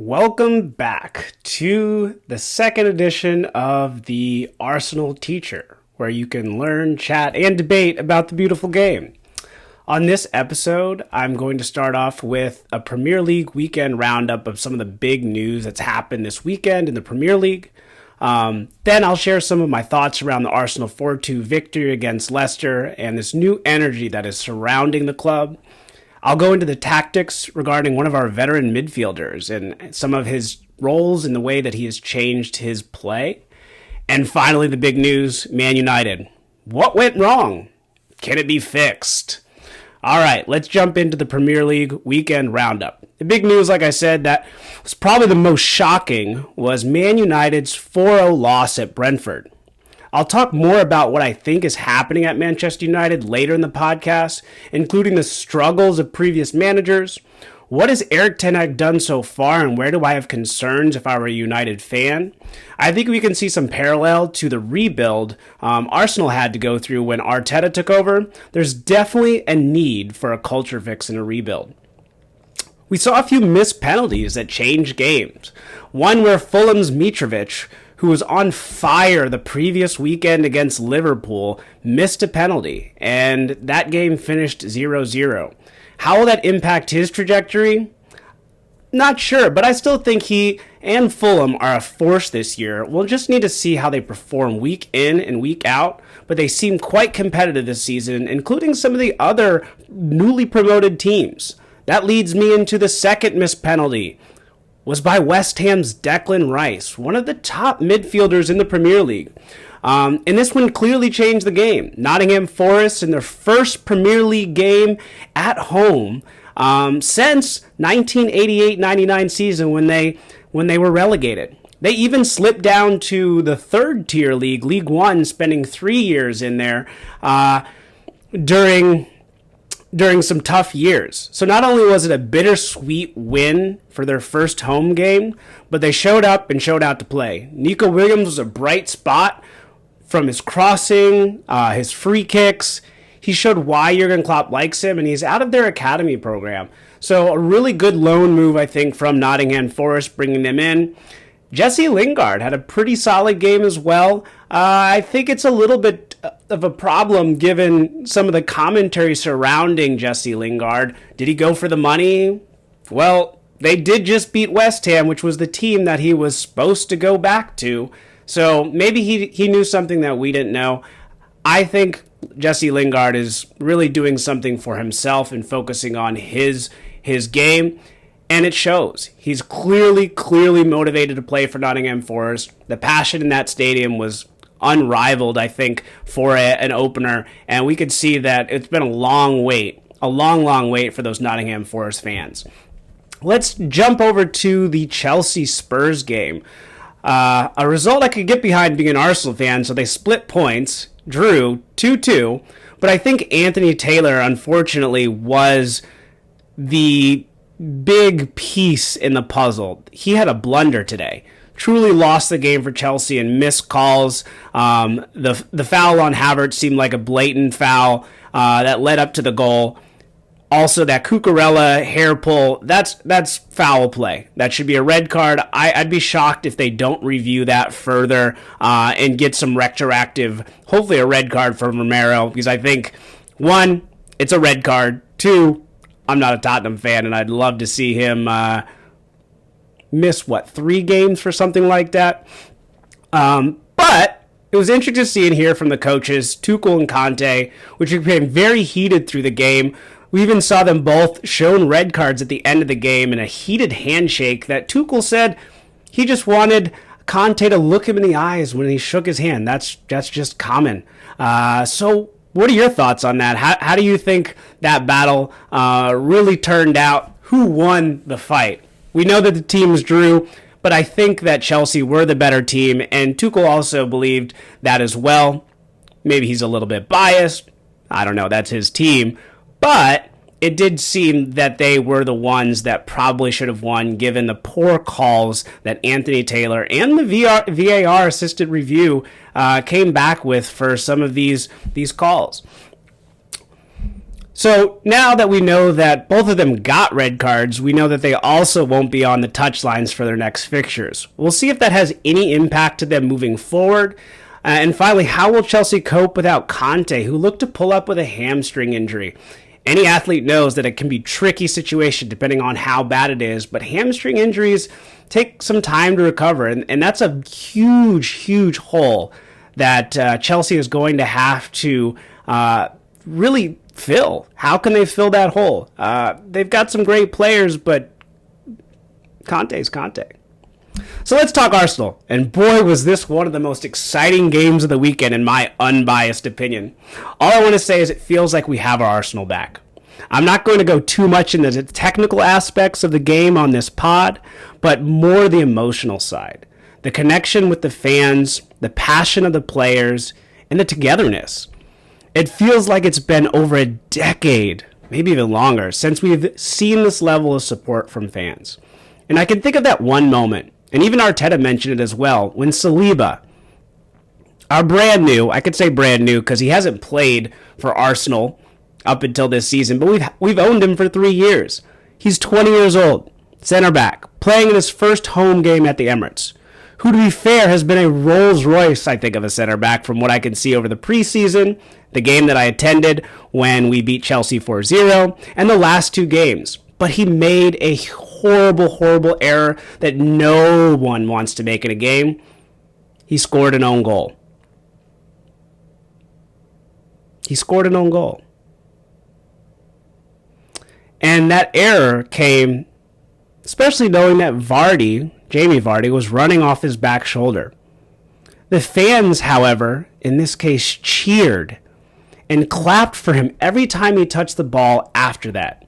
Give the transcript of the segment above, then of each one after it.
Welcome back to the second edition of the Arsenal Teacher, where you can learn, chat, and debate about the beautiful game. On this episode, I'm going to start off with a Premier League weekend roundup of some of the big news that's happened this weekend in the Premier League. Then I'll share some of my thoughts around the Arsenal 4-2 victory against Leicester and this new energy that is surrounding the club. I'll go into the tactics regarding one of our veteran midfielders and some of his roles and the way that he has changed his play. And finally, the big news, Man United. What went wrong? Can it be fixed? All right, let's jump into the Premier League weekend roundup. The big news, like I said, that was probably the most shocking was Man United's 4-0 loss at Brentford. I'll talk more about what I think is happening at Manchester United later in the podcast, including the struggles of previous managers. What has Erik ten Hag done so far, and where do I have concerns if I were a United fan? I think we can see some parallel to the rebuild Arsenal had to go through when Arteta took over. There's definitely a need for a culture fix and a rebuild. We saw a few missed penalties that changed games. One where Fulham's Mitrovic, who was on fire the previous weekend against Liverpool, missed a penalty, and that game finished 0-0. How will that impact his trajectory? Not sure, but I still think he and Fulham are a force this year. We'll just need to see how they perform week in and week out, but they seem quite competitive this season, including some of the other newly promoted teams. That leads me into the second missed penalty. Was by West Ham's Declan Rice, one of the top midfielders in the Premier League. And this one clearly changed the game. Nottingham Forest in their first Premier League game at home since 1988-99 season when they were relegated. They even slipped down to the third tier league, League One, spending 3 years in there during some tough years. So not only was it a bittersweet win for their first home game, but they showed up and showed out to play. Nico Williams was a bright spot from his crossing, his free kicks. He showed why Jurgen Klopp likes him, and he's out of their academy program. So a really good loan move, I think, from Nottingham Forest, bringing them in. Jesse Lingard had a pretty solid game as well. I think it's a little bit of a problem given some of the commentary surrounding Jesse Lingard. Did he go for the money? Well, they did just beat West Ham, which was the team that he was supposed to go back to. So maybe he knew something that we didn't know. I think Jesse Lingard is really doing something for himself and focusing on his game. And it shows. He's clearly motivated to play for Nottingham Forest. The passion in that stadium was unrivaled, I think, for an opener. And we could see that it's been a long wait for those Nottingham Forest fans. Let's jump over to the Chelsea-Spurs game. A result I could get behind being an Arsenal fan, so they split points, drew 2-2. But I think Anthony Taylor, unfortunately, was the big piece in the puzzle. He had a blunder today. Truly lost the game for Chelsea and missed calls. The foul on Havertz seemed like a blatant foul that led up to the goal. Also, that Cucurella hair pull, that's foul play. That should be a red card. I'd be shocked if they don't review that further and get some retroactive, hopefully a red card for Romero, because I think, one, it's a red card. Two, I'm not a Tottenham fan, and I'd love to see him miss, 3 games for something like that. But it was interesting to see and hear from the coaches, Tuchel and Conte, which became very heated through the game. We even saw them both shown red cards at the end of the game in a heated handshake that Tuchel said he just wanted Conte to look him in the eyes when he shook his hand. That's just common. So what are your thoughts on that? How do you think that battle really turned out? Who won the fight? We know that the teams drew, but I think that Chelsea were the better team, and Tuchel also believed that as well. Maybe he's a little bit biased. I don't know. That's his team. But it did seem that they were the ones that probably should have won given the poor calls that Anthony Taylor and the VAR assisted review came back with for some of these calls. So now that we know that both of them got red cards, we know that they also won't be on the touchlines for their next fixtures. We'll see if that has any impact to them moving forward. And finally, how will Chelsea cope without Conte, who looked to pull up with a hamstring injury? Any athlete knows that it can be a tricky situation depending on how bad it is, but hamstring injuries take some time to recover, and that's a huge, huge hole that Chelsea is going to have to really fill. How can they fill that hole? They've got some great players, but Conte's Conte. So let's talk Arsenal. And boy, was this one of the most exciting games of the weekend in my unbiased opinion. All I want to say is it feels like we have our Arsenal back. I'm not going to go too much into the technical aspects of the game on this pod, but more the emotional side. The connection with the fans, the passion of the players, and the togetherness. It feels like it's been over a decade, maybe even longer, since we've seen this level of support from fans. And I can think of that one moment, and even Arteta mentioned it as well, when Saliba, our brand new, I could say brand new because he hasn't played for Arsenal up until this season, but we've owned him for 3 years. He's 20 years old, center back, playing in his first home game at the Emirates, who, to be fair, has been a Rolls Royce, I think, of a center back from what I can see over the preseason, the game that I attended when we beat Chelsea 4-0, and the last 2 games. But he made a horrible, horrible error that no one wants to make in a game. He scored an own goal. And that error came, especially knowing that Jamie Vardy, was running off his back shoulder. The fans, however, in this case, cheered and clapped for him every time he touched the ball after that.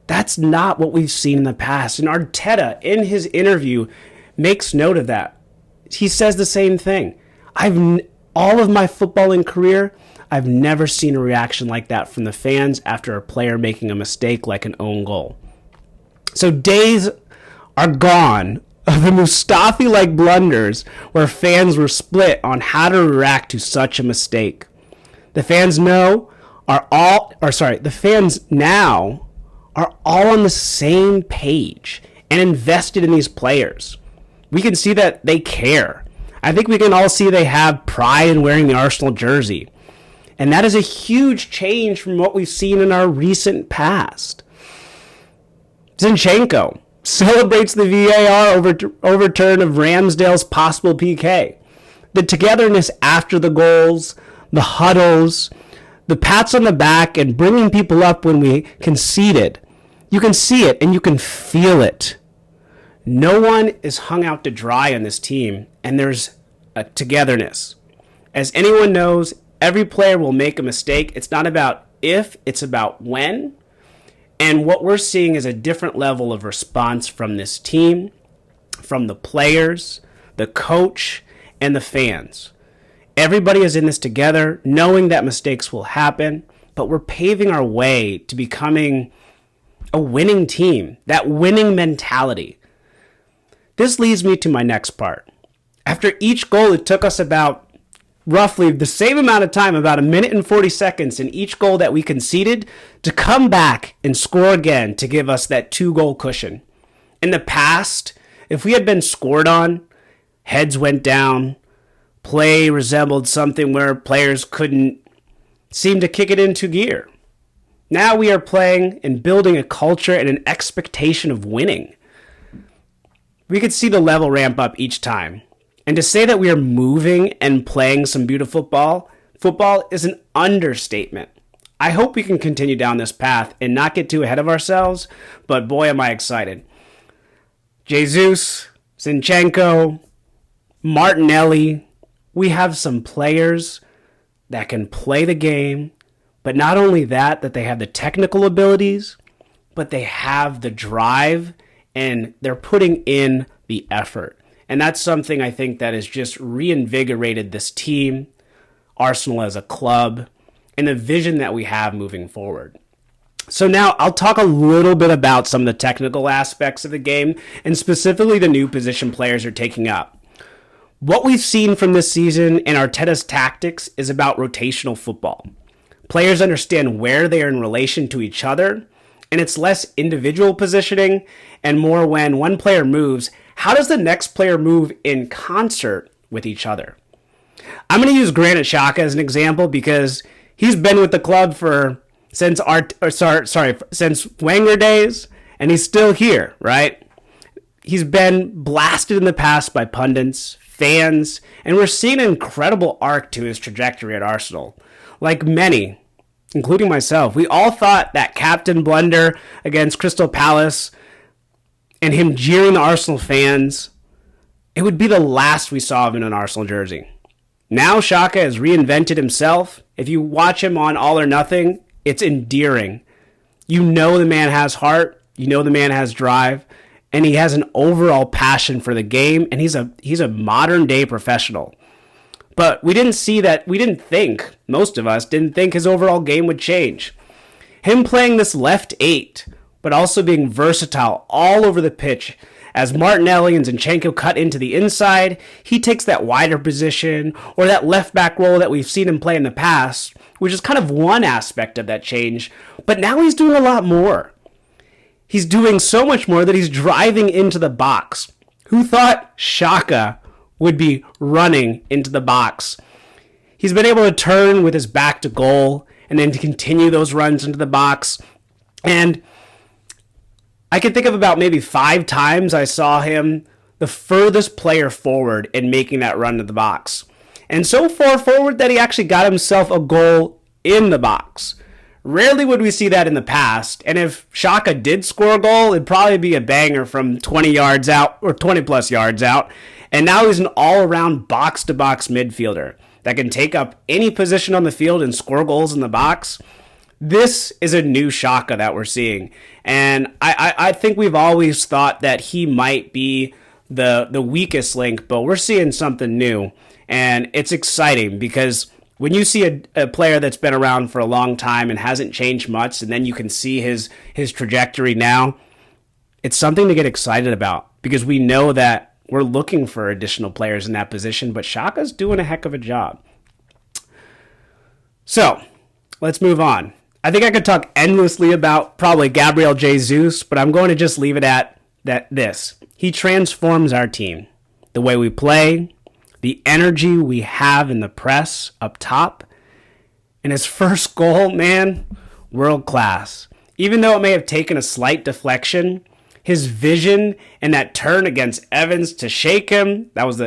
That's not what we've seen in the past. And Arteta, in his interview, makes note of that. He says the same thing. All of my footballing career, I've never seen a reaction like that from the fans after a player making a mistake like an own goal. So days are gone of the Mustafi-like blunders where fans were split on how to react to such a mistake. The fans now are all on the same page and invested in these players. We can see that they care. I think we can all see they have pride in wearing the Arsenal jersey. And that is a huge change from what we've seen in our recent past. Zinchenko celebrates the VAR overturn of Ramsdale's possible PK. The togetherness after the goals, the huddles, the pats on the back, and bringing people up when we conceded. You can see it and you can feel it. No one is hung out to dry on this team, and there's a togetherness. As anyone knows, every player will make a mistake. It's not about if, it's about when. And what we're seeing is a different level of response from this team, from the players, the coach, and the fans. Everybody is in this together, knowing that mistakes will happen, but we're paving our way to becoming a winning team, that winning mentality. This leads me to my next part. After each goal, it took us about roughly the same amount of time, about 1 minute and 40 seconds in each goal that we conceded, to come back and score again to give us that 2-goal cushion. In the past, if we had been scored on, heads went down, play resembled something where players couldn't seem to kick it into gear. Now we are playing and building a culture and an expectation of winning. We could see the level ramp up each time. And to say that we are moving and playing some beautiful football is an understatement. I hope we can continue down this path and not get too ahead of ourselves, but boy, am I excited. Jesus, Zinchenko, Martinelli, we have some players that can play the game, but not only that they have the technical abilities, but they have the drive and they're putting in the effort. And that's something I think that has just reinvigorated this team, Arsenal as a club, and the vision that we have moving forward. So now I'll talk a little bit about some of the technical aspects of the game, and specifically the new position players are taking up. What we've seen from this season in Arteta's tactics is about rotational football. Players understand where they are in relation to each other, and it's less individual positioning and more when one player moves, how does the next player move in concert with each other? I'm going to use Granit Xhaka as an example because he's been with the club since Wenger days, and he's still here, right? He's been blasted in the past by pundits, fans, and we're seeing an incredible arc to his trajectory at Arsenal. Like many, including myself, we all thought that captain blunder against Crystal Palace and him jeering the Arsenal fans, it would be the last we saw of him in an Arsenal jersey. Now Xhaka has reinvented himself. If you watch him on All or Nothing, it's endearing. You know the man has heart, you know the man has drive, and he has an overall passion for the game, and he's a modern day professional. But we didn't see that, most of us didn't think his overall game would change. Him playing this left 8, but also being versatile all over the pitch. As Martinelli and Zinchenko cut into the inside, he takes that wider position or that left back role that we've seen him play in the past, which is kind of one aspect of that change. But now he's doing a lot more. He's doing so much more that he's driving into the box. Who thought Xhaka would be running into the box? He's been able to turn with his back to goal and then to continue those runs into the box. And I can think of about maybe 5 times I saw him the furthest player forward in making that run to the box. And so far forward that he actually got himself a goal in the box. Rarely would we see that in the past, and if Xhaka did score a goal, it'd probably be a banger from 20 yards out or 20 plus yards out. And now he's an all-around box-to-box midfielder that can take up any position on the field and score goals in the box. This is a new Xhaka that we're seeing, and I think we've always thought that he might be the weakest link, but we're seeing something new, and it's exciting because when you see a player that's been around for a long time and hasn't changed much, and then you can see his trajectory now, it's something to get excited about because we know that we're looking for additional players in that position, but Xhaka's doing a heck of a job. So, let's move on. I think I could talk endlessly about probably Gabriel Jesus, but I'm going to just leave it at this. He transforms our team. The way we play, the energy we have in the press up top, and his first goal, man, world class. Even though it may have taken a slight deflection, his vision and that turn against Evans to shake him, that was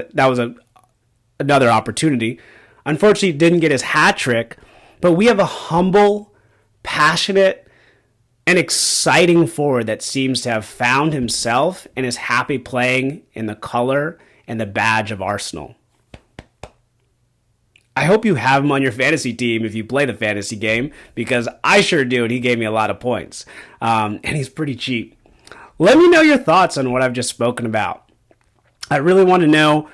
another opportunity. Unfortunately, he didn't get his hat trick, but we have a humble, passionate, and exciting forward that seems to have found himself and is happy playing in the color and the badge of Arsenal. I hope you have him on your fantasy team if you play the fantasy game, because I sure do, and he gave me a lot of points. And he's pretty cheap. Let me know your thoughts on what I've just spoken about. I really want to know,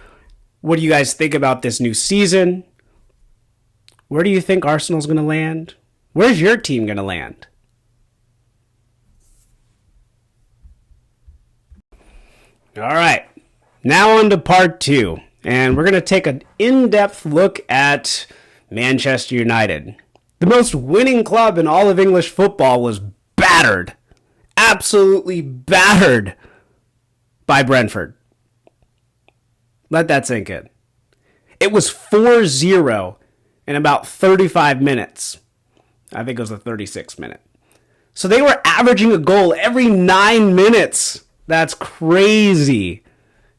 what do you guys think about this new season? Where do you think Arsenal's going to land? Where's your team going to land? All right, now on to part 2. And we're going to take an in-depth look at Manchester United. The most winning club in all of English football was battered, absolutely battered by Brentford. Let that sink in. It was 4-0 in about 35 minutes. I think it was the 36th minute. So they were averaging a goal every 9 minutes. That's crazy.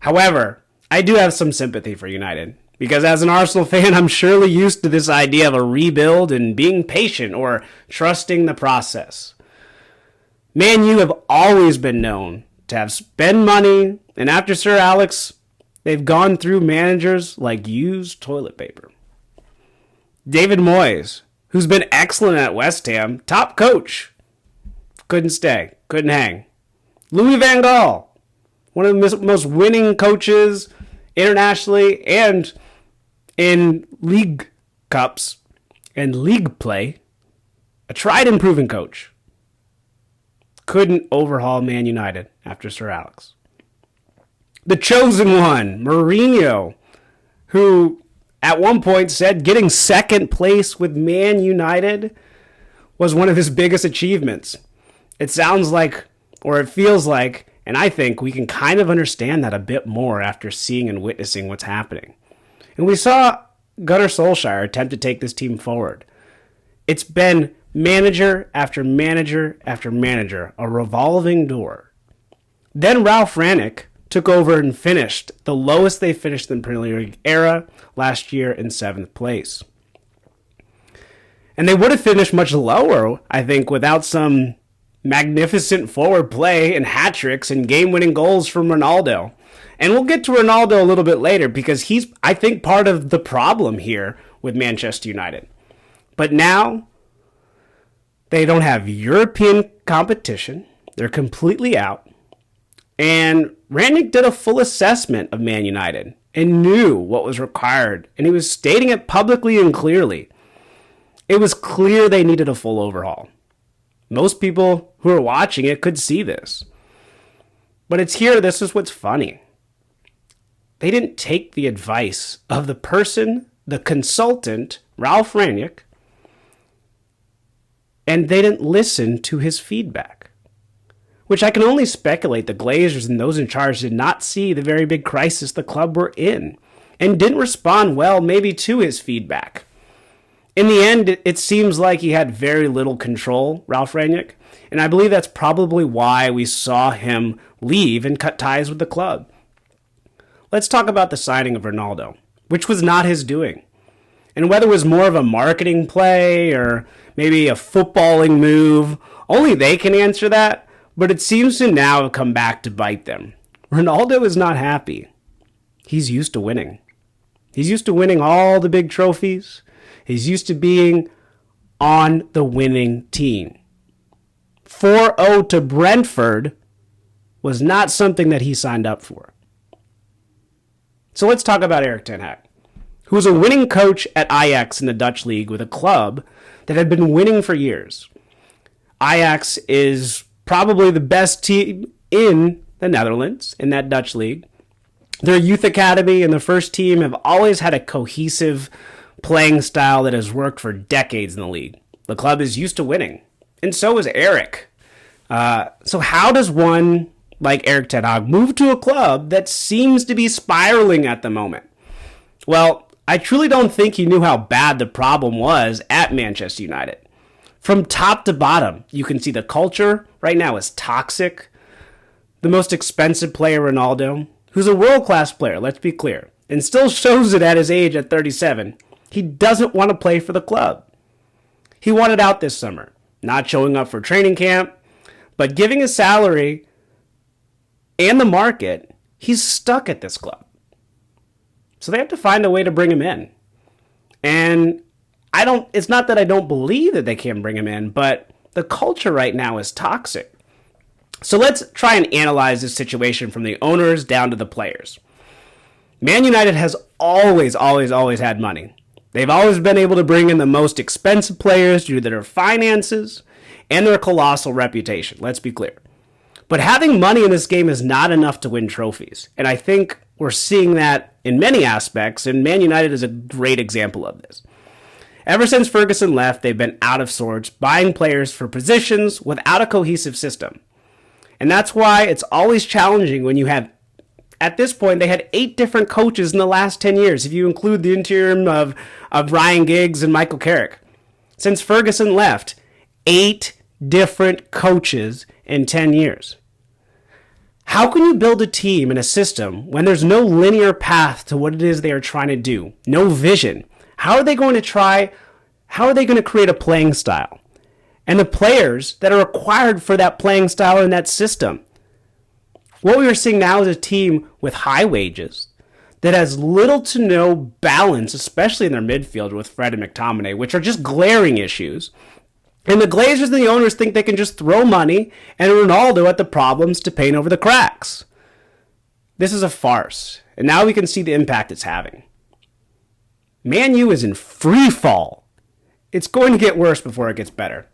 However, I do have some sympathy for United, because as an Arsenal fan, I'm surely used to this idea of a rebuild and being patient or trusting the process. Man U have always been known to have spent money, and after Sir Alex, they've gone through managers like used toilet paper. David Moyes, who's been excellent at West Ham, top coach, couldn't stay, couldn't hang. Louis van Gaal, one of the most winning coaches internationally and in league cups and league play, a tried and proven coach, couldn't overhaul Man United after Sir Alex. The chosen one, Mourinho, who at one point said getting second place with Man United was one of his biggest achievements. It sounds like, or it feels like, and I think we can kind of understand that a bit more after seeing and witnessing what's happening. And we saw Gunnar Solskjaer attempt to take this team forward. It's been manager after manager after manager, a revolving door. Then Ralf Rangnick took over and finished the lowest they finished in the Premier League era last year in 7th place. And they would have finished much lower, I think, without some magnificent forward play and hat tricks and game-winning goals from Ronaldo. And we'll get to Ronaldo a little bit later because he's, I think, part of the problem here with Manchester United. But now, they don't have European competition. They're completely out. And Rangnick did a full assessment of Man United and knew what was required. And he was stating it publicly and clearly. It was clear they needed a full overhaul. Most people who are watching it could see this. But it's here, this is what's funny. They didn't take the advice of the person, the consultant, Ralf Rangnick, and they didn't listen to his feedback. Which I can only speculate the Glazers and those in charge did not see the very big crisis the club were in, and didn't respond well maybe to his feedback. In the end, it seems like he had very little control, Ralf Rangnick, and I believe that's probably why we saw him leave and cut ties with the club. Let's talk about the signing of Ronaldo, which was not his doing. And whether it was more of a marketing play or maybe a footballing move, only they can answer that, but it seems to now have come back to bite them. Ronaldo is not happy. He's used to winning. He's used to winning all the big trophies. He's used to being on the winning team. 4-0 to Brentford was not something that he signed up for. So let's talk about Erik ten Hag, who was a winning coach at Ajax in the Dutch league with a club that had been winning for years. Ajax is probably the best team in the Netherlands in that Dutch league. Their youth academy and the first team have always had a cohesive playing style that has worked for decades in the league. The club is used to winning, and so is Erik. So how does one like Erik ten Hag move to a club that seems to be spiraling at the moment? Well, I truly don't think he knew how bad the problem was at Manchester United. From top to bottom, you can see the culture right now is toxic. The most expensive player, Ronaldo, who's a world-class player, let's be clear, and still shows it at his age at 37, he doesn't want to play for the club. He wanted out this summer, not showing up for training camp, but giving his salary and the market, he's stuck at this club. So they have to find a way to bring him in. And it's not that I don't believe that they can bring him in, but the culture right now is toxic. So let's try and analyze this situation from the owners down to the players. Man United has always had money. They've always been able to bring in the most expensive players due to their finances and their colossal reputation, let's be clear. But having money in this game is not enough to win trophies. And I think we're seeing that in many aspects, and Man United is a great example of this. Ever since Ferguson left, they've been out of sorts, buying players for positions without a cohesive system. And that's why it's always challenging when you have, at this point, they had 8 different coaches in the last 10 years, if you include the interim of Ryan Giggs and Michael Carrick. Since Ferguson left, 8 different coaches in 10 years. How can you build a team and a system when there's no linear path to what it is they are trying to do? No vision. How are they going to create a playing style? And the players that are required for that playing style and that system. What we are seeing now is a team with high wages that has little to no balance, especially in their midfield with Fred and McTominay, which are just glaring issues. And the Glazers and the owners think they can just throw money and Ronaldo at the problems to paint over the cracks. This is a farce, and now we can see the impact it's having. Man U is in free fall. It's going to get worse before it gets better.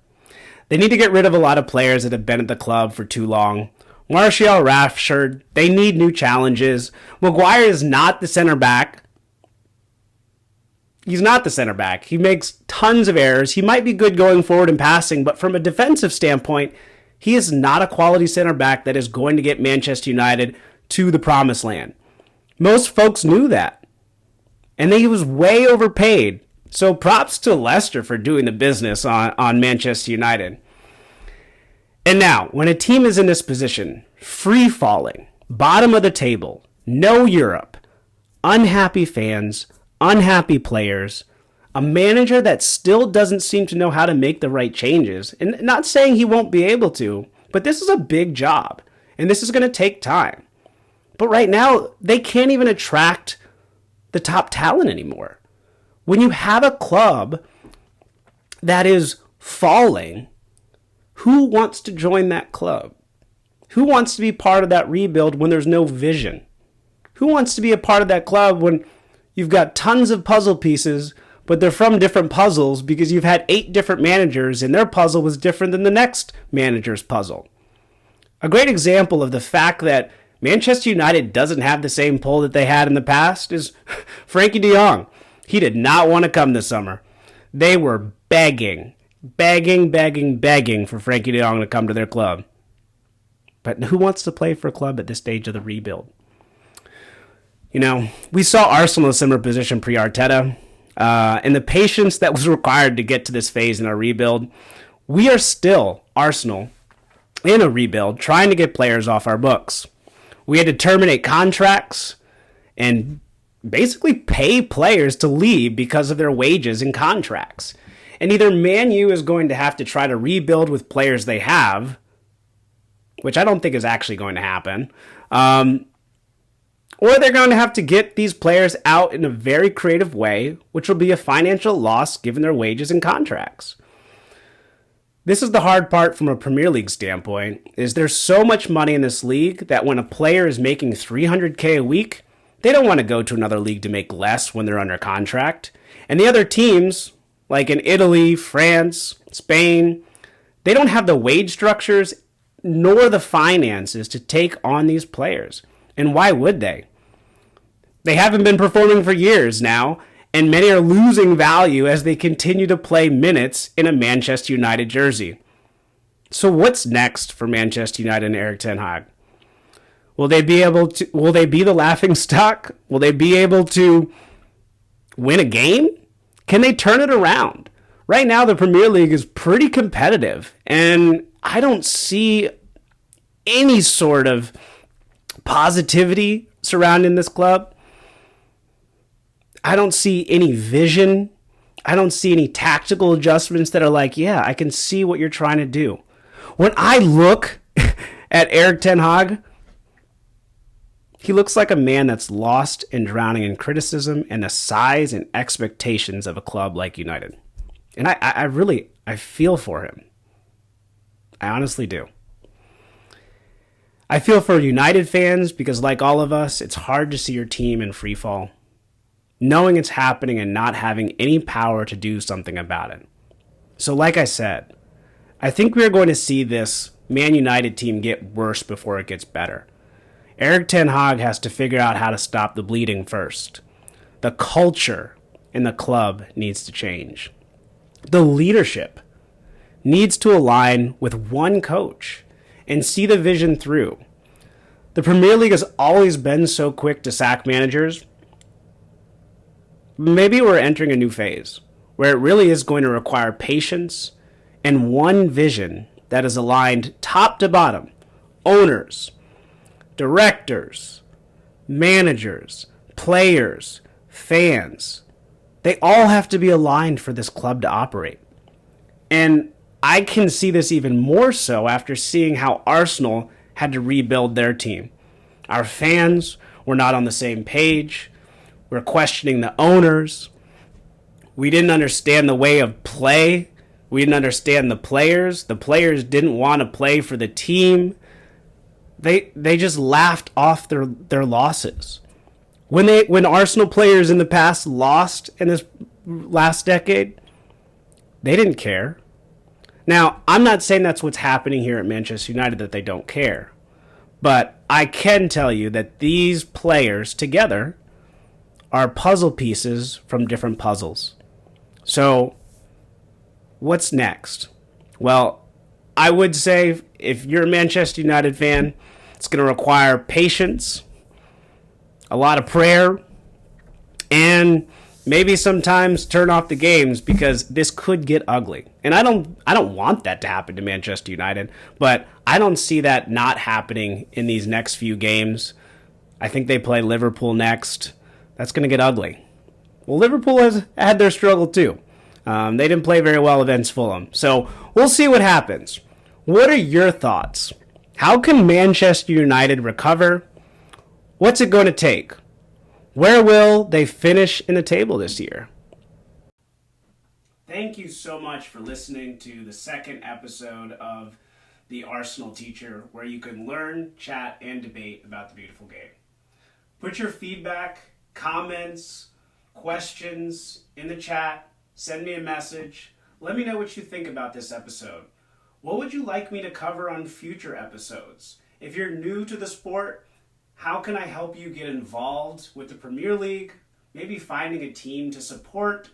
They need to get rid of a lot of players that have been at the club for too long. Martial, Rashford, they need new challenges. Maguire is not the center back. He's not the center back. He makes tons of errors. He might be good going forward and passing, but from a defensive standpoint, he is not a quality center back that is going to get Manchester United to the promised land. Most folks knew that. And he was way overpaid. So props to Leicester for doing the business on Manchester United. And now, when a team is in this position, free falling, bottom of the table, no Europe, unhappy fans, unhappy players, a manager that still doesn't seem to know how to make the right changes, and not saying he won't be able to, but this is a big job, and this is going to take time. But right now, they can't even attract the top talent anymore. When you have a club that is falling, who wants to join that club? Who wants to be part of that rebuild when there's no vision? Who wants to be a part of that club when you've got tons of puzzle pieces, but they're from different puzzles because you've had 8 different managers and their puzzle was different than the next manager's puzzle? A great example of the fact that Manchester United doesn't have the same pull that they had in the past is Frankie de Jong. He did not want to come this summer. They were begging for Frankie de Jong to come to their club. But who wants to play for a club at this stage of the rebuild? You know, we saw Arsenal in a similar position pre-Arteta, and the patience that was required to get to this phase in our rebuild. We are still, Arsenal, in a rebuild, trying to get players off our books. We had to terminate contracts and basically pay players to leave because of their wages and contracts. And either Man U is going to have to try to rebuild with players they have, which I don't think is actually going to happen, or they're going to have to get these players out in a very creative way, which will be a financial loss given their wages and contracts. This is the hard part from a Premier League standpoint, is there's so much money in this league that when a player is making $300K a week, they don't want to go to another league to make less when they're under contract. And the other teams, like in Italy, France, Spain, they don't have the wage structures nor the finances to take on these players. And why would they? They haven't been performing for years now, and many are losing value as they continue to play minutes in a Manchester United jersey. So what's next for Manchester United and Erik ten Hag? Will they be the laughing stock? Will they be able to win a game? Can they turn it around? Right now, the Premier League is pretty competitive, and I don't see any sort of positivity surrounding this club. I don't see any vision. I don't see any tactical adjustments that are like, yeah, I can see what you're trying to do. When I look at Erik ten Hag, he looks like a man that's lost and drowning in criticism and the size and expectations of a club like United. And I feel for him. I honestly do. I feel for United fans because, like all of us, it's hard to see your team in free fall, knowing it's happening and not having any power to do something about it. So like I said, I think we're going to see this Man United team get worse before it gets better. Erik ten Hag has to figure out how to stop the bleeding first. The culture in the club needs to change. The leadership needs to align with one coach and see the vision through. The Premier League has always been so quick to sack managers. Maybe we're entering a new phase where it really is going to require patience and one vision that is aligned top to bottom. Owners, directors, managers, players, fans. They all have to be aligned for this club to operate. And I can see this even more so after seeing how Arsenal had to rebuild their team. Our fans were not on the same page. We're questioning the owners. We didn't understand the way of play. We didn't understand the players. The players didn't want to play for the team. They just laughed off their losses. When Arsenal players in the past lost in this last decade, they didn't care. Now, I'm not saying that's what's happening here at Manchester United, that they don't care. But I can tell you that these players together are puzzle pieces from different puzzles. So, what's next? Well, I would say if you're a Manchester United fan, it's going to require patience, a lot of prayer, and maybe sometimes turn off the games because this could get ugly. And I don't want that to happen to Manchester United, but I don't see that not happening in these next few games. I think they play Liverpool next. That's going to get ugly. Well, Liverpool has had their struggle too. They didn't play very well against Fulham. So we'll see what happens. What are your thoughts? How can Manchester United recover? What's it going to take? Where will they finish in the table this year? Thank you so much for listening to the second episode of The Arsenal Teacher, where you can learn, chat, and debate about the beautiful game. Put your feedback, comments, questions in the chat. Send me a message. Let me know what you think about this episode. What would you like me to cover on future episodes? If you're new to the sport, how can I help you get involved with the Premier League? Maybe finding a team to support.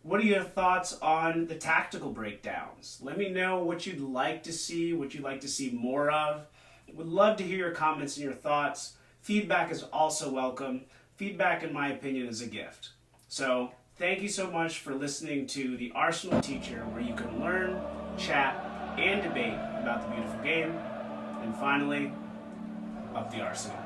What are your thoughts on the tactical breakdowns? Let me know what you'd like to see, what you'd like to see more of. Would love to hear your comments and your thoughts. Feedback is also welcome. Feedback, in my opinion, is a gift. So thank you so much for listening to The Arsenal Teacher, where you can learn, chat, and debate about the beautiful game. And finally, up the Arsenal.